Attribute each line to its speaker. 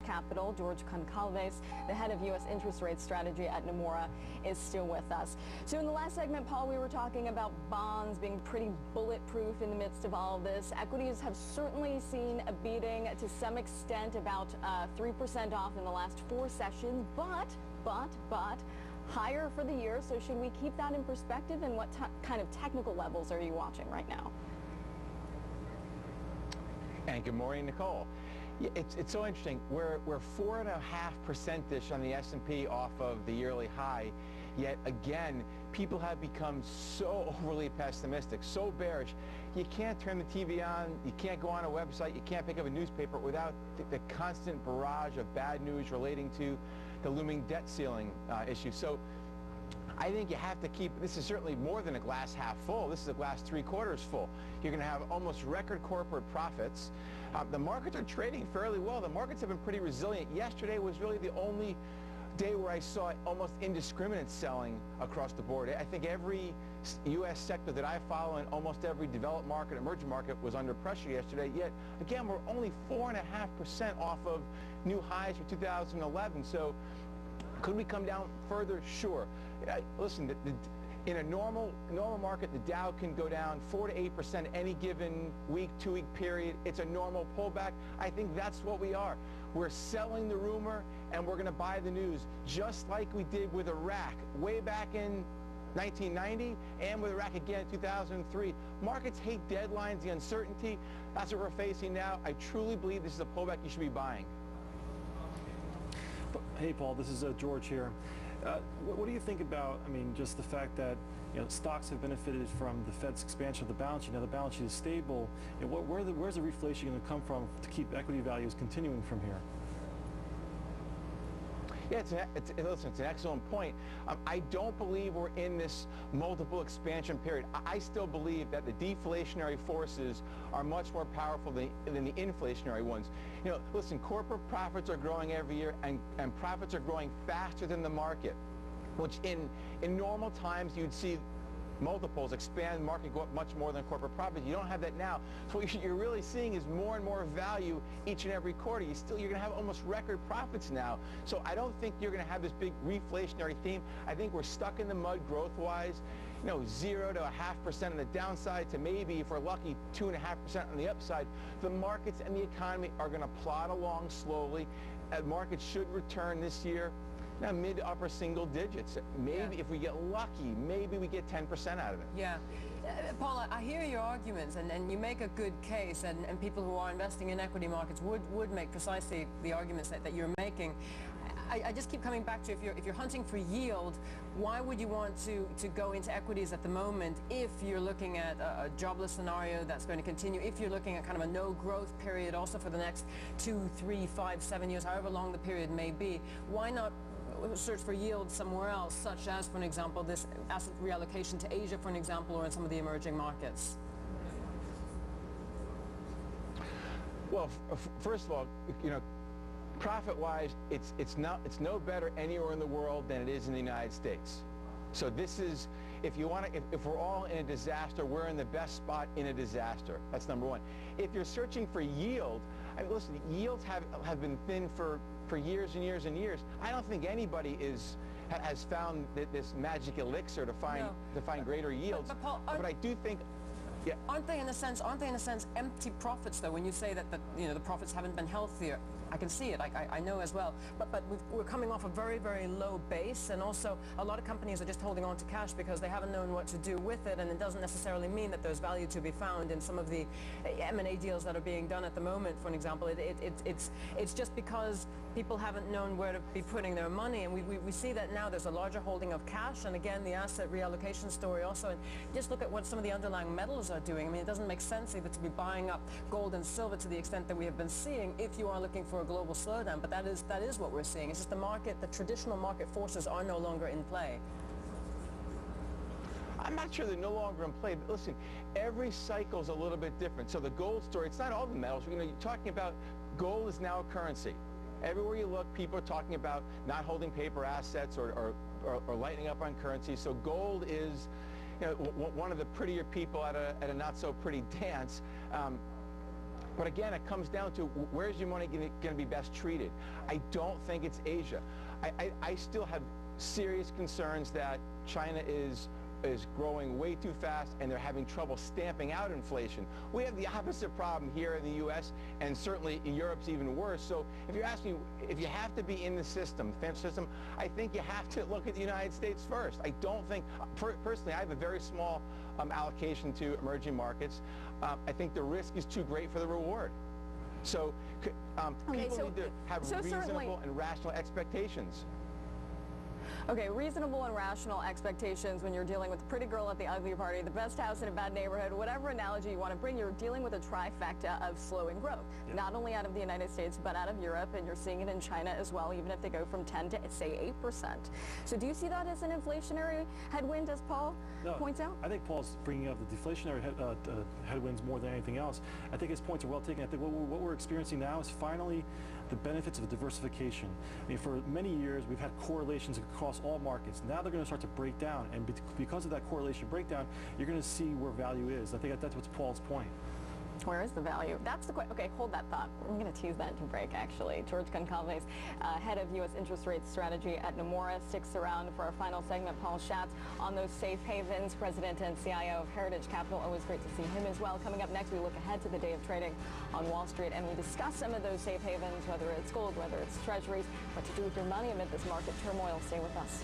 Speaker 1: Capital, George Concalves, the head of U.S. interest rate strategy at Nomura, is still with us. So in the last segment, Paul, we were talking about bonds being pretty bulletproof in the midst of all of this. Equities have certainly seen a beating to some extent, about 3% off in the last 4 sessions, but higher for the year. So should we keep that in perspective, and what kind of technical levels are you watching right now?
Speaker 2: And good morning, Nicole. Yeah, it's so interesting. We're 4.5%ish on the S&P off of the yearly high, yet again, people have become so overly pessimistic, so bearish. You can't turn the TV on, you can't go on a website, you can't pick up a newspaper without the constant barrage of bad news relating to the looming debt ceiling issue. So I think you have to keep, this is certainly more than a glass half full. This is a glass 3/4 full. You're going to have almost record corporate profits. The markets are trading fairly well. The markets have been pretty resilient. Yesterday was really the only day where I saw almost indiscriminate selling across the board. I think every U.S. sector that I follow and almost every developed market, emerging market was under pressure yesterday. Yet, again, we're only 4.5% off of new highs for 2011. So could we come down further? Sure. Listen, in a normal market, the Dow can go down 4 to 8% any given week, 2-week period. It's a normal pullback. I think that's what we are. We're selling the rumor, and we're going to buy the news, just like we did with Iraq way back in 1990 and with Iraq again in 2003. Markets hate deadlines, the uncertainty. That's what we're facing now. I truly believe this is a pullback you should be buying.
Speaker 3: Hey, Paul, this is George here. What do you think about, just the fact that, stocks have benefited from the Fed's expansion of the balance sheet. Now the balance sheet is stable. Where's the reflation going to come from to keep equity values continuing from here?
Speaker 2: Yeah, listen, it's an excellent point. I don't believe we're in this multiple expansion period. I still believe that the deflationary forces are much more powerful than the inflationary ones. Listen, corporate profits are growing every year, and profits are growing faster than the market, which in normal times you'd see multiples expand, market go up much more than corporate profits. You don't have that now. So what you're really seeing is more and more value each and every quarter. You're going to have almost record profits now. So I don't think you're going to have this big reflationary theme. I think we're stuck in the mud growth-wise. 0 to 0.5% on the downside to maybe, if we're lucky, 2.5% on the upside. The markets and the economy are going to plod along slowly. Markets should return this year. Now, mid to upper single digits. Maybe if we get lucky, maybe we get 10% out of it.
Speaker 4: Yeah. Paul, I hear your arguments, and you make a good case, and people who are investing in equity markets would make precisely the arguments that you're making. I just keep coming back to, if you're hunting for yield, why would you want to go into equities at the moment if you're looking at a jobless scenario that's going to continue, if you're looking at kind of a no-growth period also for the next 2, 3, 5, 7 years, however long the period may be? Why not search for yield somewhere else, such as, for an example, this asset reallocation to Asia, for an example, or in some of the emerging markets?
Speaker 2: Well, first of all, profit-wise, it's no better anywhere in the world than it is in the United States. So this is, if we're all in a disaster, we're in the best spot in a disaster. That's number one. If you're searching for yield, listen, yields have been thin for years and years and years. I don't think anybody has found this magic elixir to find greater yields.
Speaker 4: But Paul,
Speaker 2: but I do think. Yeah.
Speaker 4: Aren't they in a sense empty profits, though, when you say that the profits haven't been healthier? I can see it. I know as well. But we're coming off a very, very low base, and also a lot of companies are just holding on to cash because they haven't known what to do with it, and it doesn't necessarily mean that there's value to be found in some of the M&A deals that are being done at the moment, for an example. It's just because people haven't known where to be putting their money, and we see that now there's a larger holding of cash, and again, the asset reallocation story also. And just look at what some of the underlying metals are doing. It doesn't make sense either to be buying up gold and silver to the extent that we have been seeing if you are looking for a global slowdown, but that is what we're seeing. It's just the traditional market forces are no longer in play.
Speaker 2: I'm not sure they're no longer in play, but listen, every cycle is a little bit different. So the gold story, it's not all the metals. You're talking about gold is now a currency. Everywhere you look, people are talking about not holding paper assets or lightening up on currency. So gold is one of the prettier people at a not so pretty dance. But again, it comes down to where's your money going to be best treated. I don't think it's Asia. I still have serious concerns that China is growing way too fast and they're having trouble stamping out inflation. We have the opposite problem here in the U.S. and certainly in Europe's even worse. So if you're asking if you have to be in the system, the financial system, I think you have to look at the United States first. I don't think, personally, I have a very small allocation to emerging markets. I think the risk is too great for the reward. So people need to have reasonable and rational expectations.
Speaker 1: Okay, reasonable and rational expectations when you're dealing with the pretty girl at the ugly party, the best house in a bad neighborhood, whatever analogy you want to bring, you're dealing with a trifecta of slowing growth, not only out of the United States, but out of Europe, and you're seeing it in China as well, even if they go from 10 to, say, 8%. So do you see that as an inflationary headwind, as Paul points out?
Speaker 3: I think Paul's bringing up the deflationary headwinds more than anything else. I think his points are well taken. I think what we're experiencing now is finally the benefits of diversification. I mean, for many years, we've had correlations across all markets. Now they're going to start to break down, and because of that correlation breakdown, you're going to see where value is. I think that's what's Paul's point.
Speaker 1: Where is the value? That's the question. Okay, hold that thought. I'm going to tease that to break, actually. George Goncalves, head of U.S. interest rate strategy at Nomura, sticks around for our final segment. Paul Schatz on those safe havens, president and CIO of Heritage Capital. Always great to see him as well. Coming up next, we look ahead to the day of trading on Wall Street, and we discuss some of those safe havens, whether it's gold, whether it's treasuries, what to do with your money amid this market turmoil. Stay with us.